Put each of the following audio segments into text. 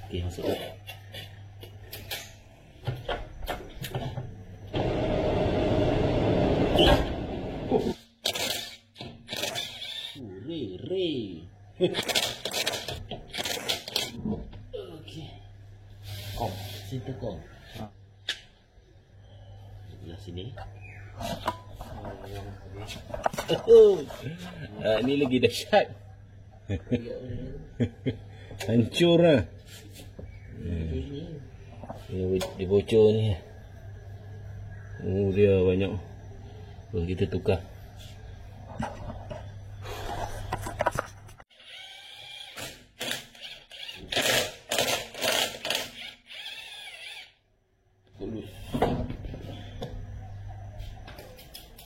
Okey, masuk. Re. Okey. Kong, center kong. Sebelah sini. Ni lagi dahsyat. Hancur lah. Dia bocor ni. Oh, dia banyak. Kita tukar.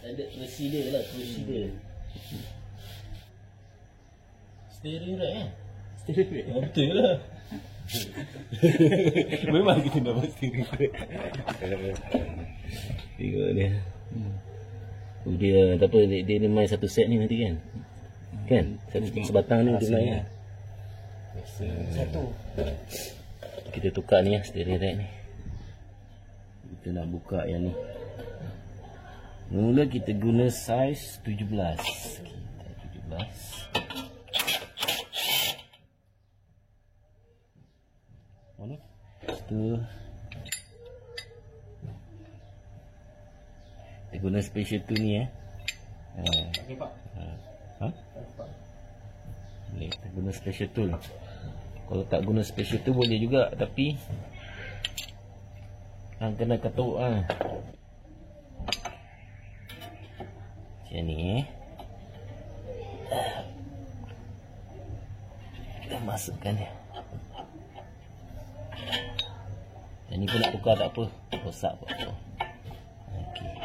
Ada procedure lah, procedure. Steering rack kan? Steering rack? Betul lah. Memang kita dapat steering rack. Tengok dia. Oh, dia tak apa, dia main satu set ni nanti kan? Kan? Sebatang ni dia main kan? Satu. Kita tukar ni lah steering rack ni. Kita nak buka yang ni. Mula kita guna saiz 17. Kita 17. Mana? Tu. Kita guna special tool ni okey pak. Boleh kita guna special tool. Kalau tak guna special tool boleh juga, tapi kena ketuk macam ni. Kita masukkan dia. Yang ni pun nak tukar tak apa, rosak pun apa. Okey.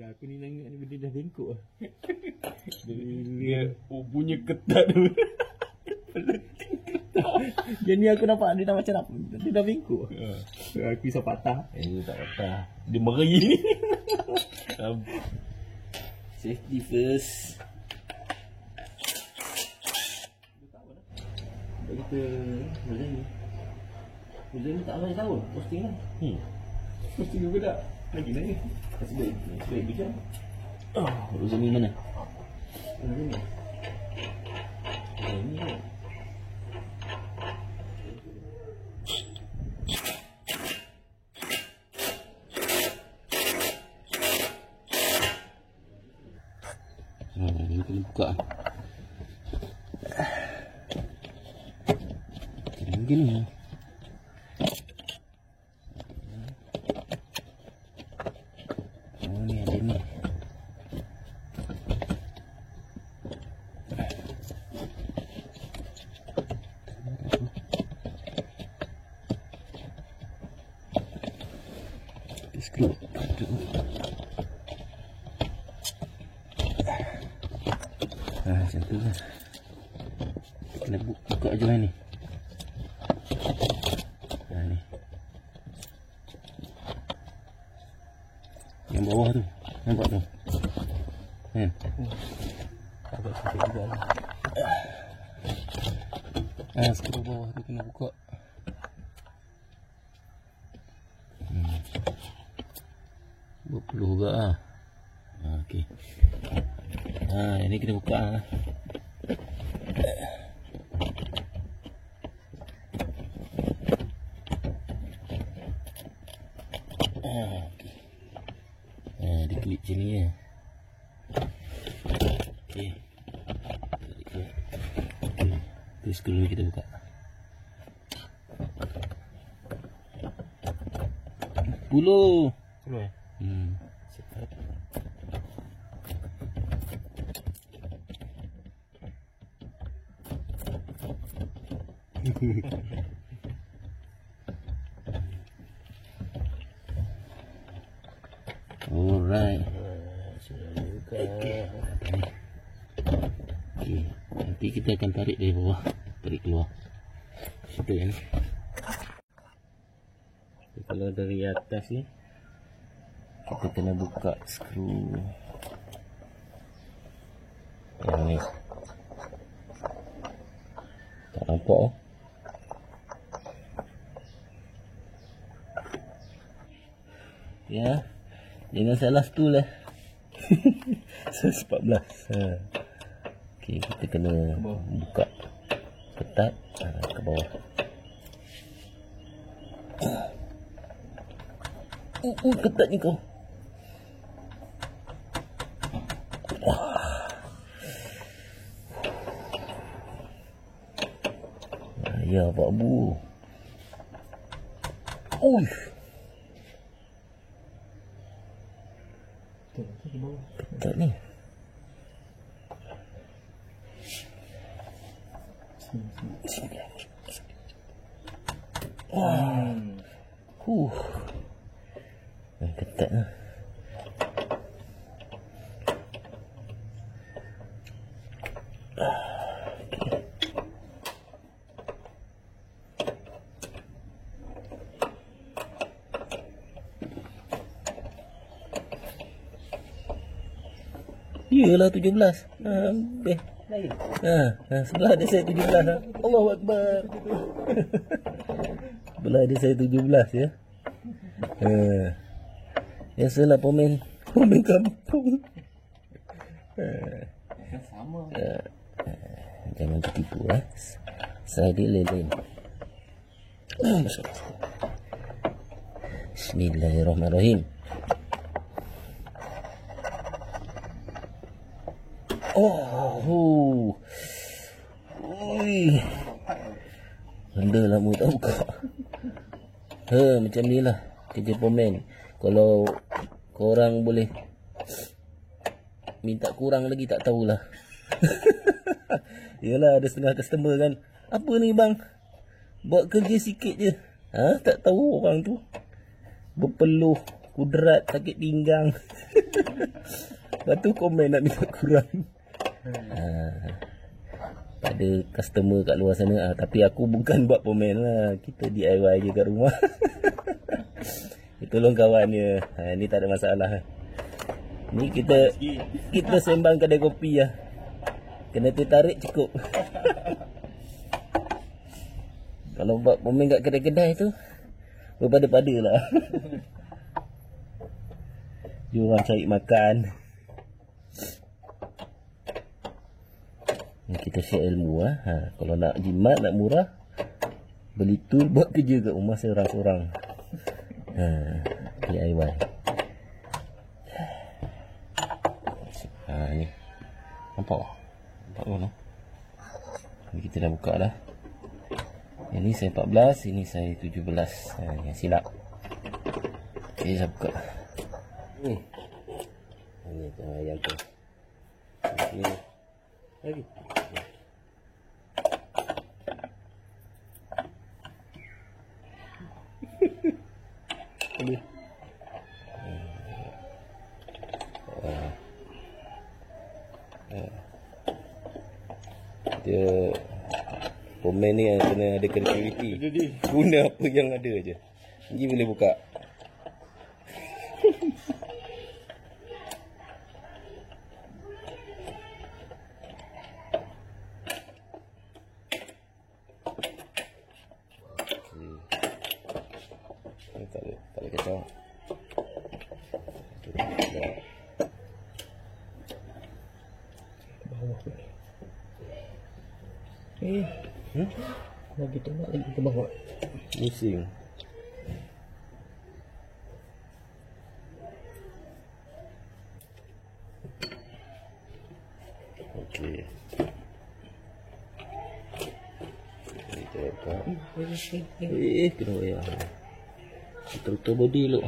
Aku ni nangis ni benda dah bengkok lah. Dia punya ketat tu. Jadi aku nampak dia dah macam apa? Dia dah bengkok. Aku risau patah. Tak patah. Dia meri ni. Safety first. Kita Rozan ni. Rozan ni tak ramai tahu. Posting kan? Posting juga tak? Lagi nangis. Sebab bikin. Rozan ni mana? Rozan ni. Ni kan? Ni kena buka. Gini. Oh ni ada ni. Skru. Macam tu lah. Kena buka je ni. Ni. Yang bawah tu. Nampak tu? Kan? Agak sakit juga lah. Skru bawah tu kena buka. Berpeluh juga lah. Okey. Ini kita buka lah. Dia klik macam ni ya. Okey. Okey. Tu skru kita buka. Puluh. Puluh ya? Cepat. Alright. Okay. Nanti kita akan tarik dari bawah, tarik keluar. Situ kan. Kalau dari atas ni, kita kena buka skru yang ni. Tak nampak oh. Ya, jangan salah stool lah. 114. Okey, kita kena buka ketat ke bawah. Ketat ni kau. Ya, Pak Bu. Ketat ni. Ketat lah. Iyalah 17. Lebih. Sebelah ada saya 17 . Allahu Akbar. Sebelah ada saya 17 ya. Biasalah pemain kampung. Sama. Jangan tertipu lah. Saya dia lain-lain. Bismillahirrahmanirrahim. Benda lama tak buka. Macam ni lah kerja pemain. Kalau korang boleh minta kurang lagi tak tahulah. Yalah, ada setengah customer kan, apa ni bang, buat kerja sikit je. Tak tahu orang tu berpeluh, kudrat, sakit pinggang. Lepas tu komen nak minta kurang. Pada customer kat luar sana. Tapi aku bukan buat pemain lah, kita DIY je kat rumah. Tolong kawan dia. Ni tak ada masalah. Ni kita sembang kedai kopi lah. Kena tertarik cukup. Kalau buat pemain kat kedai-kedai tu berpada-pada lah. Dia orang cari makan. Kita share ilmu lah. Kalau nak jimat, nak murah, beli tool buat kerja kat rumah seorang-seorang. DIY. Ni nampak mana? Ni kita dah buka dah. Yang ni saya 14, ini saya 17. Yang silap. Okay, saya buka. Ni tengah ayam tu. Ni lagi. Dia pemain ni yang kena ada kreativiti. Guna apa yang ada je. Ni boleh buka. Tak ada kacau. Lagi tengok lagi ke bawah. Pusing. Okey. Kita buka. Kena wayar. Betul-betul body look.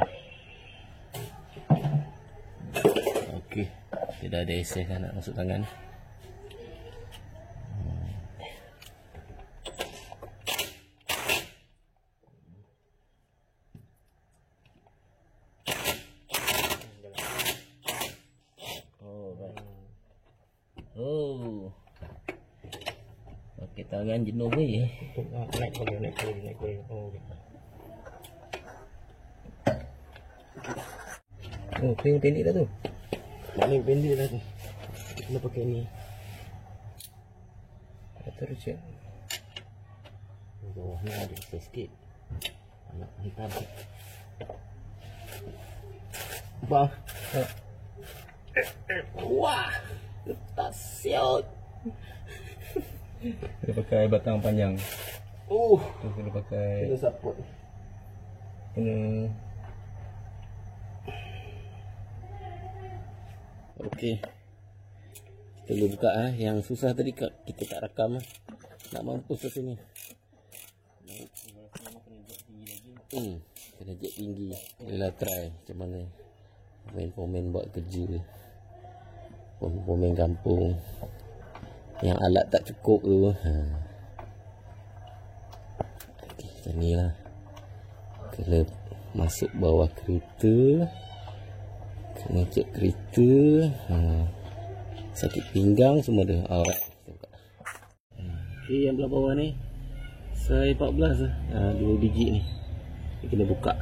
Okey. Dia dah ada access kan nak masuk tangan. Tangan jenuh ni. Naik boleh. Oh, okay. Oh, pendek dah tu. Paling pendek dah tu. Kena pakai ni. Terus je. Bawah ni ada besar sikit. Nak hantar. Bang. Wah. Tak siot. Dia pakai batang panjang. Terus dia pakai Kena support. kena Okey. Kita boleh buka Yang susah tadi kita tak rakam Nak mampus kat sini. Kena jet tinggi. Yelah try macam mana komen buat kerja. Komen kampung yang alat tak cukup tu. Okay, macam ni lah. Kena masuk bawah kereta. Kena cek kereta. Sakit pinggang semua dah. Alright. Okay, yang belah bawah ni size 14 lah. 2 biji ni. Dia kena buka.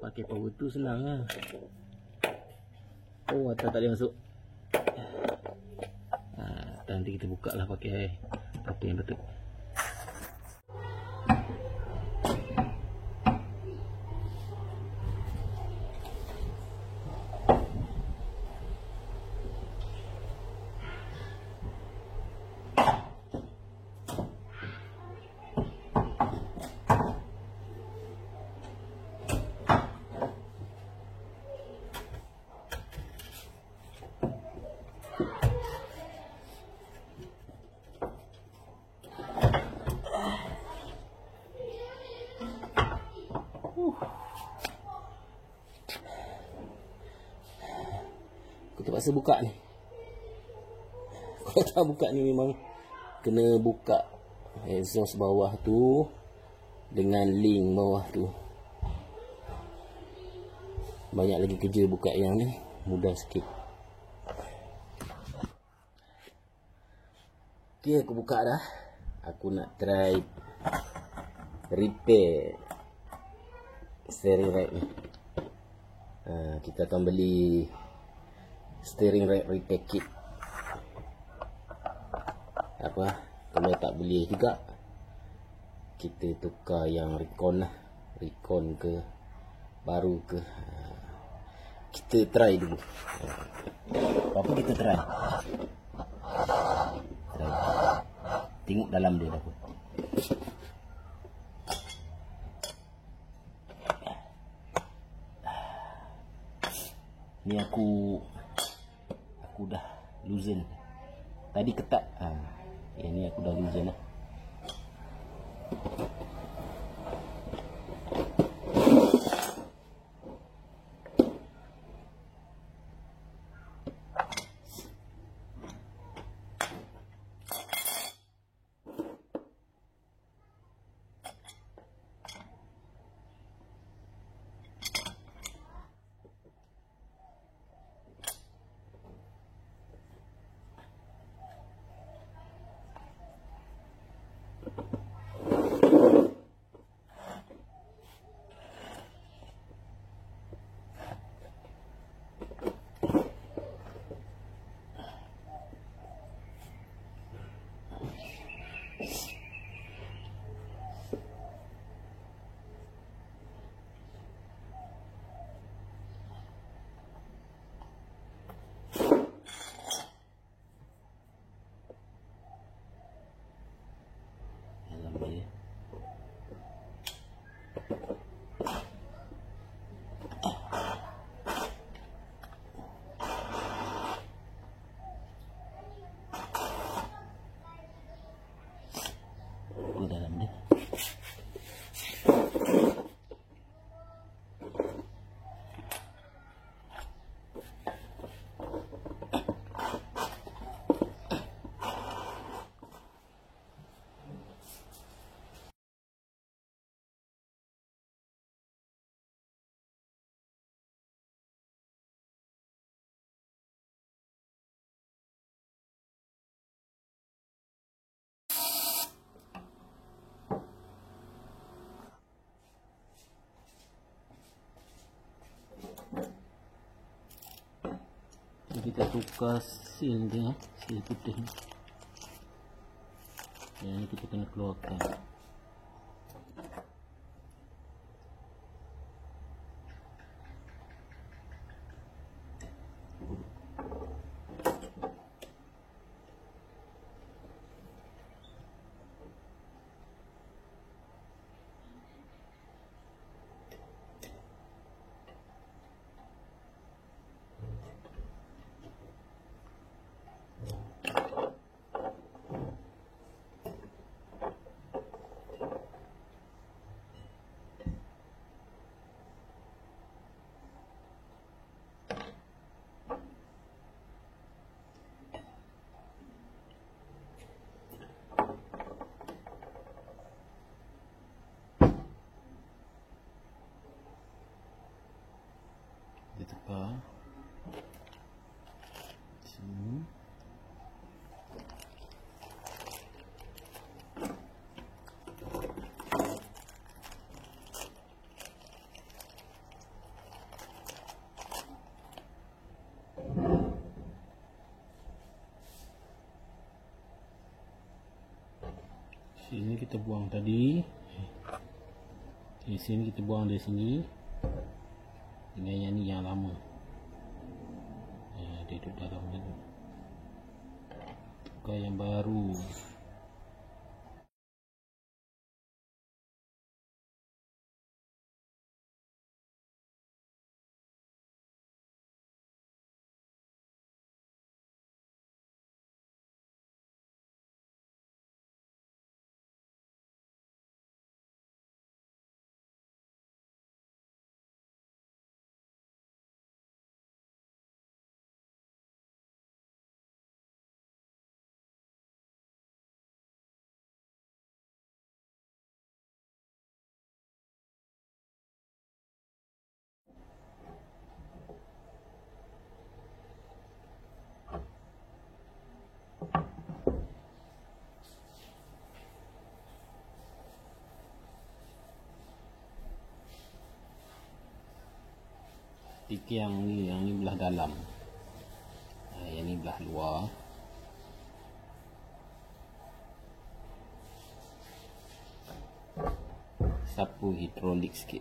Pakai power tu senang lah. Oh, atas tak boleh masuk. Nanti kita buka lah pakai apa yang betul. Aku terpaksa buka ni. Kalau tak buka ni memang kena buka exhaust bawah tu dengan link bawah tu. Banyak lagi kerja buka yang ni. Mudah sikit. Okay, aku buka dah. Aku nak try repair steering rack ni. Kita akan beli steering rack repair kit. Apa, kalau tak boleh juga kita tukar yang Recon lah. Recon ke baru ke, kita try dulu. Apa kita try? Tengok dalam dia dah pun. Ni aku dah loosen. Tadi ketat. Yang ni aku dah loosen lah. Dalam dia. kita tukar seal dia, seal putih ni. Yang ni kita kena keluarkan. Kita tukar sini. Sini kita buang tadi. Di sini kita buang dari sini. Dengan yang ni yang lama. Dia duduk dalam ni. Tukar yang baru. Tik yang ni belah dalam. Yang ni belah luar. Sapu hidrolik sikit.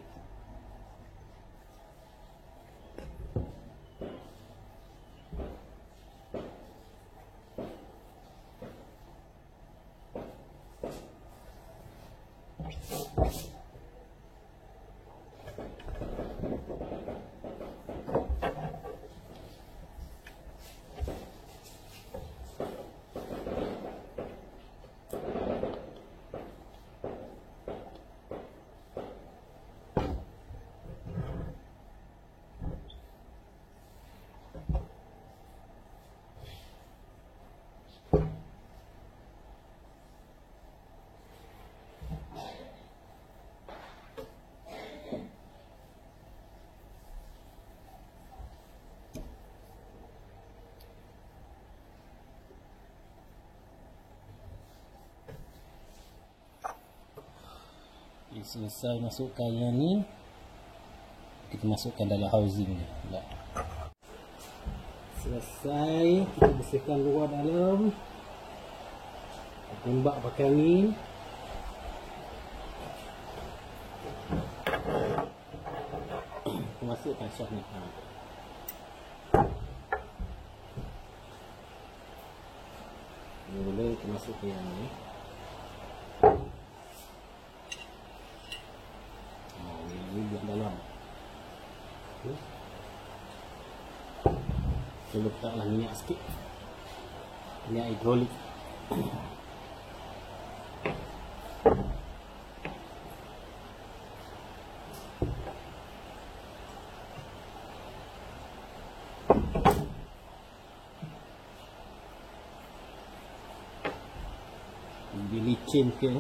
Selesai masukkan yang ni, kita masukkan dalam housing ni. Selesai, kita bersihkan luar dalam, tembak pakai angin. Kita masukkan shaft ni. Boleh kita masukkan yang ni. Dalam kita letaklah minyak sikit, minyak hidrolik. Dia licin ke?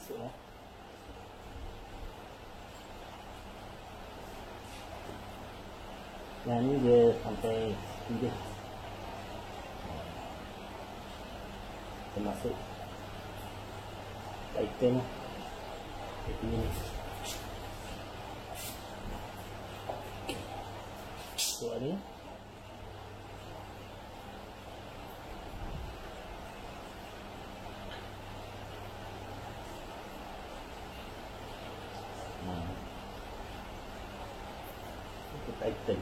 Masuklah. Yang ni dia sampai sini je. Termasuk item lah. Ini so ni itu item.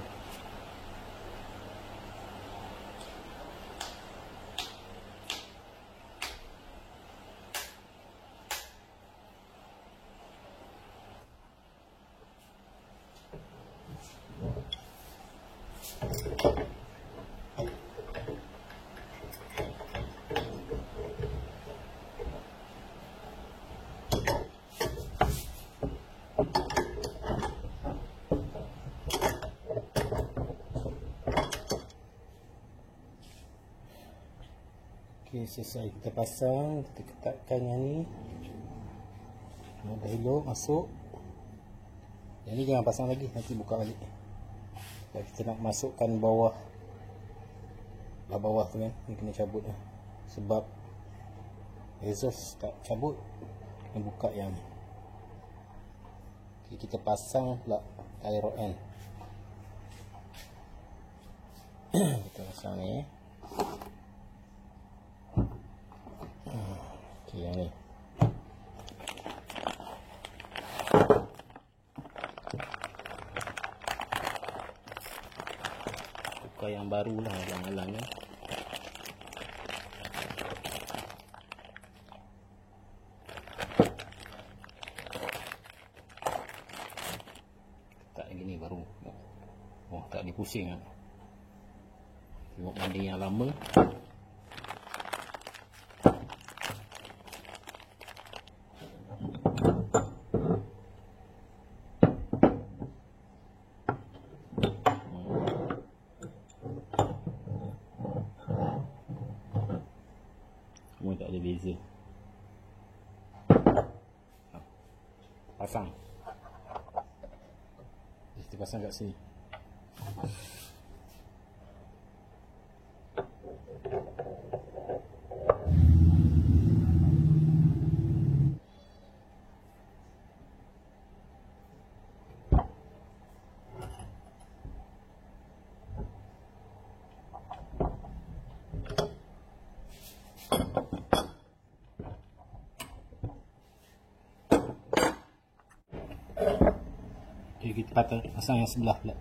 Okey, selesai kita pasang, kita ketatkan yang ni. Dah elok masuk. Yang ni jangan pasang lagi, nanti buka balik. Kalau kita nak masukkan bawah tu kan, ni kena cabut lah. Sebab exhaust tak cabut, kena buka yang ni. Okay, kita pasang pula tali rod end. Kita pasang ni. Okay, yang ni. Tukar yang baru lah, alang-alang kan. Tak gini baru. Oh, tak dipusing lah. Tengok banding yang lama. Semua tak ada beza. Pasang. Kita pasang kat sini. Okay, kita pasang yang sebelah pula.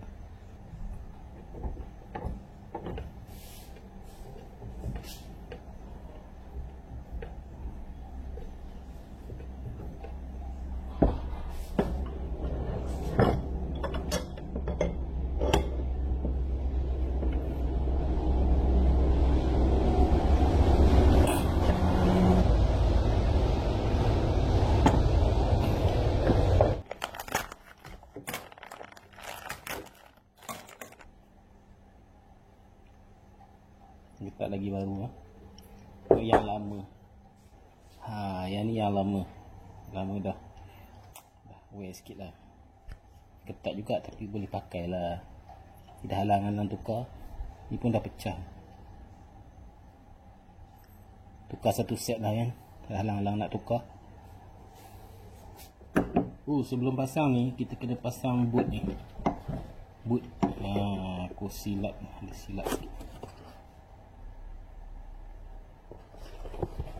Letak lagi baru lah. Oh, yang lama. Yang ni yang lama. Lama dah wear sikit lah. Ketat juga tapi boleh pakai lah. Tidak halangan tukar. Ni pun dah pecah. Tukar satu set lah kan. Dah halang-halang nak tukar. Sebelum pasang ni kita kena pasang boot ni. Boot. Aku silap. Ada silap sikit.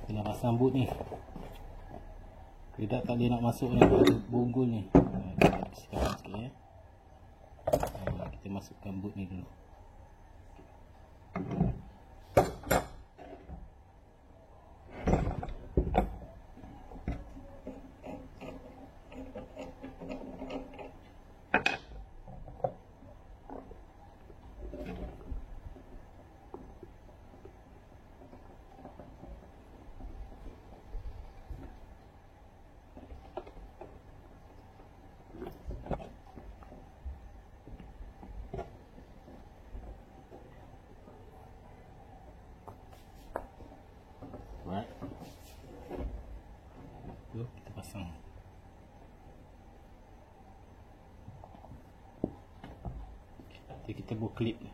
Kena pasang boot ni. Tidak tak boleh nak masuk ni pada bonggol ni. Kita bersihkan sikit ya. Kita masukkan boot ni dulu. Kita pasang. Nanti kita buat klip ni.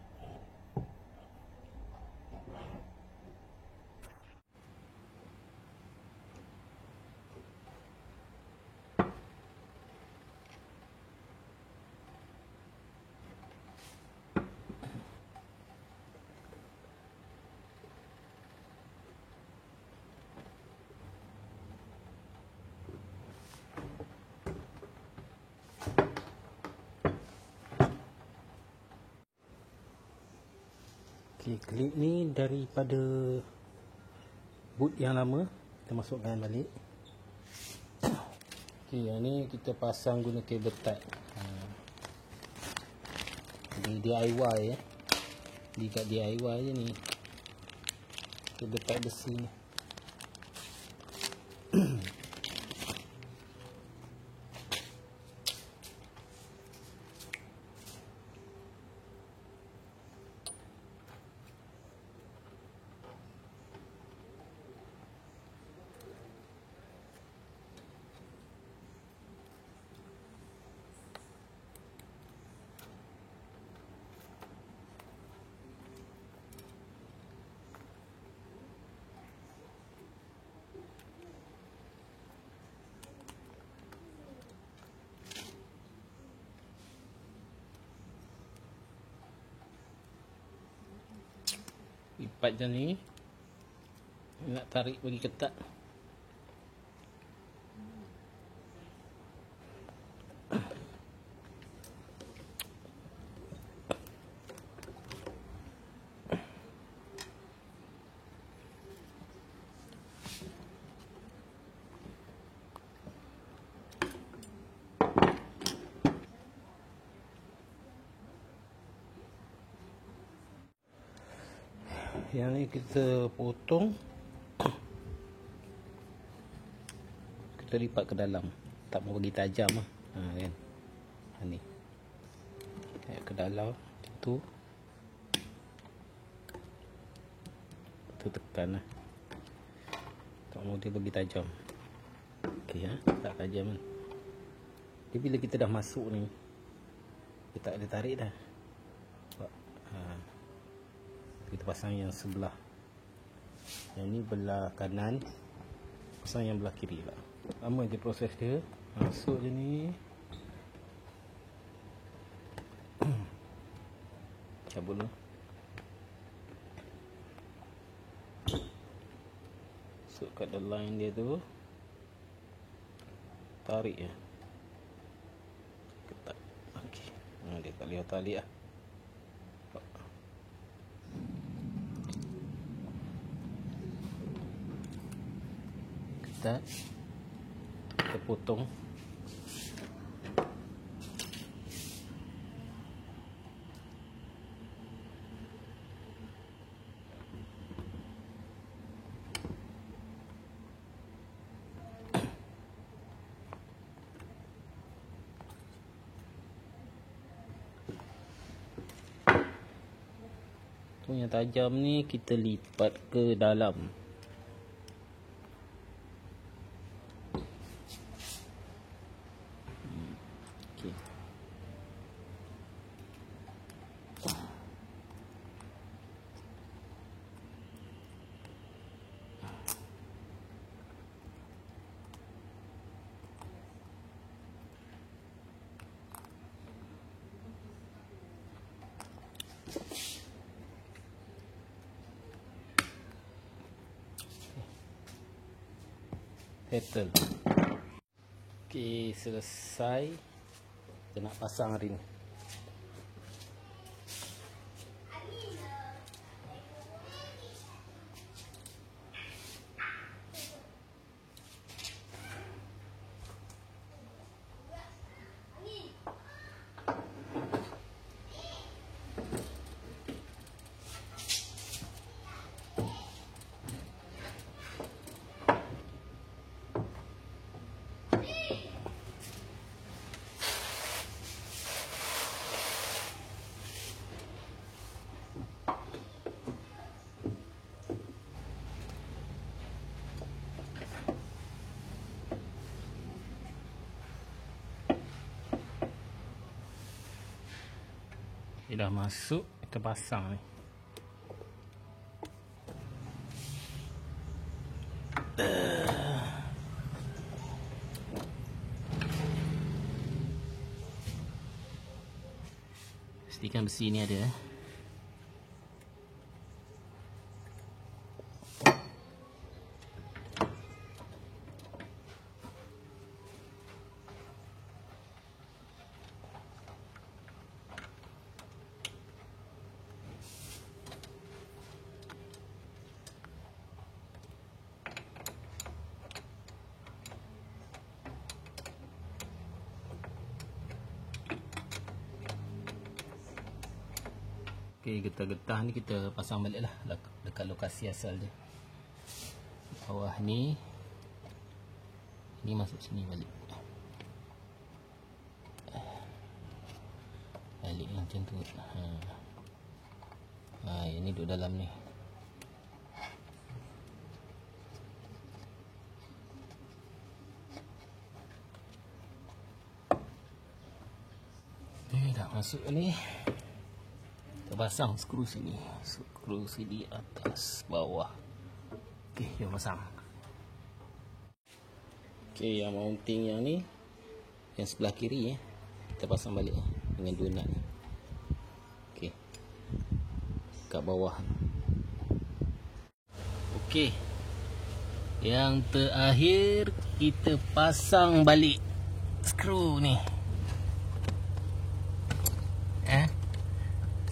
Okay, klip ni daripada boot yang lama, kita masukkan balik. Okay, yang ni kita pasang guna kabel tie. Di DIY ya. Di kat DIY je ni. Kabel tie besi ni. Lipat je ni. Nak tarik bagi ketat. Yang ni kita potong, kita lipat ke dalam, tak mau bagi tajam lah. Kan ni ke dalam macam tu, kita tekan lah, tak mau dia bagi tajam. Ok tak tajam kan. Jadi bila kita dah masuk ni, kita tak ada tarik dah. Kita pasang yang sebelah, yang ni belah kanan, pasang yang belah kiri lah. Lama je proses dia. Masuk je ni, cabut lah, masuk kat the line dia tu, tarik je, ketat. Ok, dia tak boleh tali lah. Kita potong. Tu yang tajam ni kita lipat ke dalam. Settle. Okey, selesai. Kita nak pasang hari ni. Dia dah masuk, kita pasang ni. Pastikan besi ni ada. Okey, getah-getah ni kita pasang balik lah dekat lokasi asal dia. Bawah ni, ini masuk sini balik. Balik macam tu. Ini duduk dalam ni. Dah masuk ni. Kita pasang skru sini. Skru sini atas bawah. Okey, jom pasang. Okey, yang mounting yang ni, yang sebelah kiri kita pasang balik dengan 2 nut ni. Okey. Kat bawah. Okey. Yang terakhir kita pasang balik skru ni.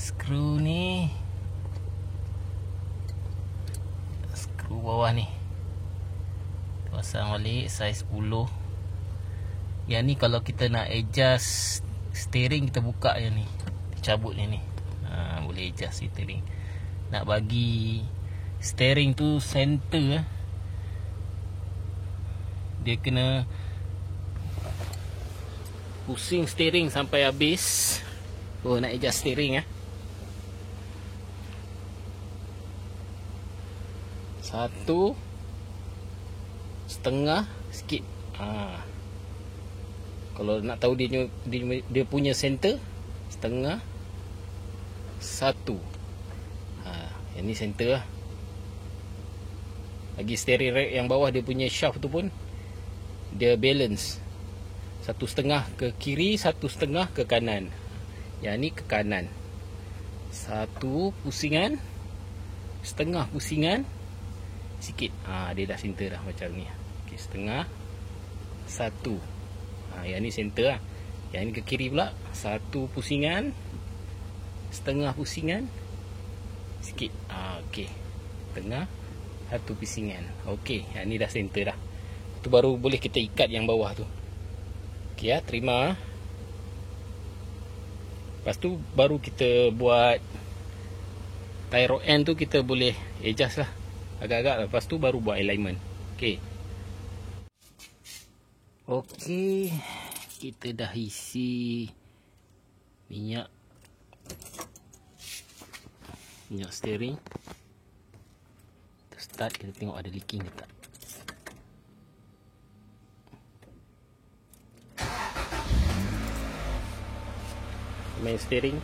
Skru ni, skru bawah ni pasang balik saiz 10. Yang ni kalau kita nak adjust steering, kita buka je ni, cabut ni. Boleh adjust steering. Nak bagi steering tu center, dia kena pusing steering sampai habis. Nak adjust steering 1.5 sikit. Kalau nak tahu dia punya center, 1.5 1. Yang ni center lah. Lagi steering rack yang bawah, dia punya shaft tu pun dia balance, 1.5 ke kiri, 1.5 ke kanan. Yang ni ke kanan, 1 pusingan, 1/2 pusingan sikit. Dia dah center dah macam ni. Okey, 1/2 1. Yang ni center lah. Yang ni ke kiri pula, 1 pusingan, 1/2 pusingan sikit. Okey, 1/2 1 pusingan. Okey, yang ni dah center dah. Tu baru boleh kita ikat yang bawah tu. Okey terima. Lepas tu baru kita buat tie rod end tu, kita boleh adjust lah agak-agak. Lepas tu baru buat alignment. Okey. Okey, kita dah isi minyak steering. Kita start, kita tengok ada leaking ke tak. Main steering.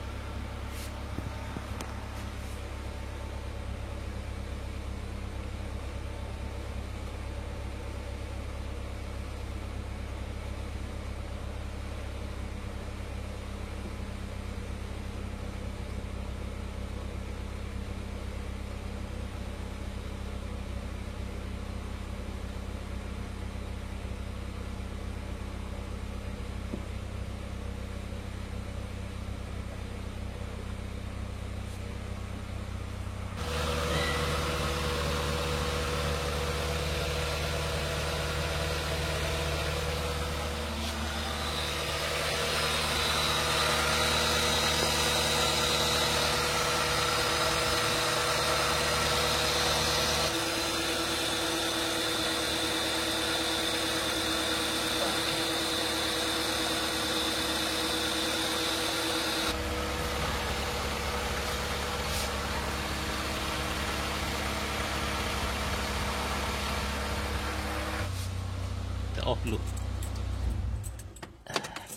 Off dulu.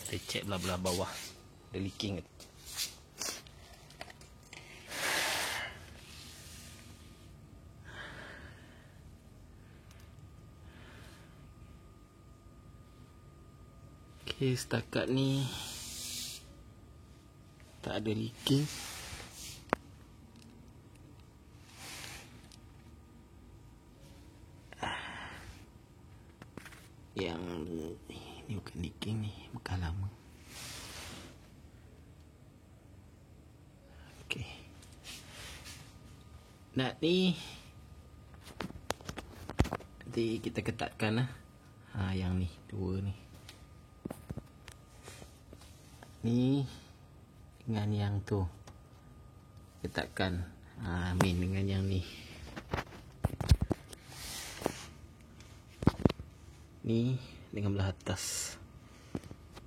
Kita check belah-belah bawah ada leaking ke. Okay, setakat ni tak ada leaking. Yang ni bukan leaking ni, bekas lama. Okay. Nak ni nanti kita ketatkan lah. Yang ni, dua ni. Ni dengan yang tu ketatkan. Main dengan yang ni. Ni dengan belah atas.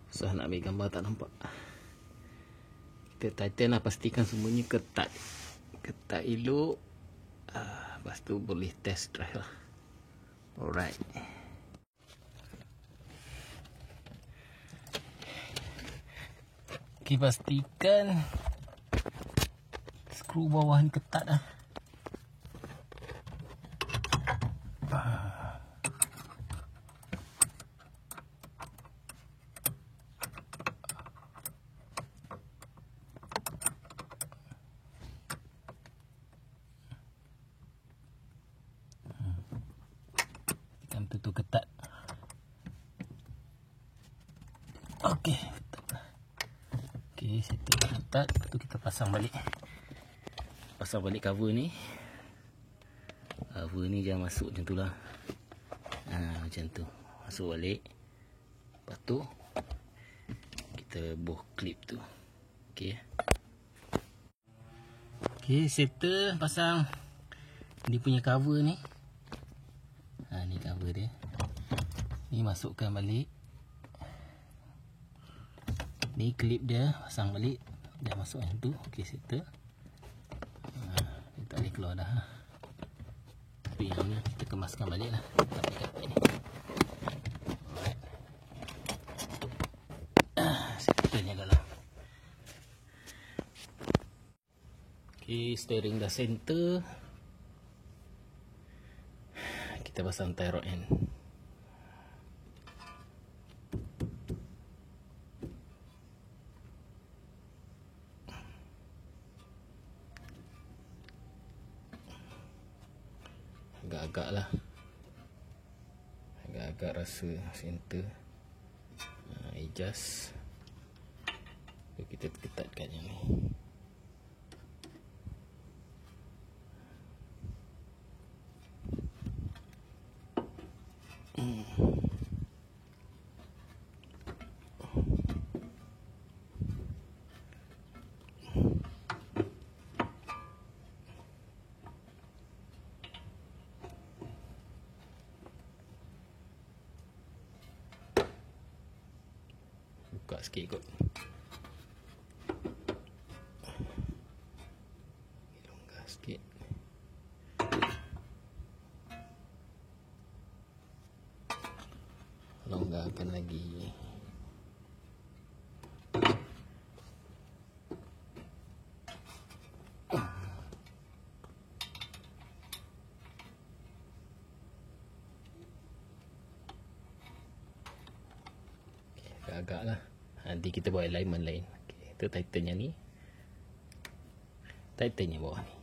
Susah nak ambil gambar, tak nampak. Kita tighten lah, pastikan semuanya ketat. Ketat elok. Lepas tu boleh test drive lah. Alright. Okay, pastikan skru bawah ni ketat lah. Pastikan tu ketat. Okay. Okay, setting ketat. Lepas tu kita pasang balik. Pasang balik cover ni. Cover ni jangan masuk macam tu lah. Macam tu. Masuk balik. Lepas tu kita boh clip tu. Okay. Okay, setter pasang dia punya cover ni. Ni cover dia. Ni masukkan balik. Ni klip dia, pasang balik. Dah masuk yang tu. Okey, settle. Dia tak boleh keluar dah. Tapi yang ni kita kemaskan balik lah. Kapit-kapit ni. Alright. Settle-nya dalam. Okey, steering dah center. Kita pasang tie rod end. Agak-agak lah. Agak-agak rasa center. Adjust. Kita ketatkan yang ni. Buka sikit kot. Longgar sikit. Longgarkan lagi. Agak lah. Nanti kita buat alignment lain. Okay, itu tighten yang ni. Tighten yang bawah ni.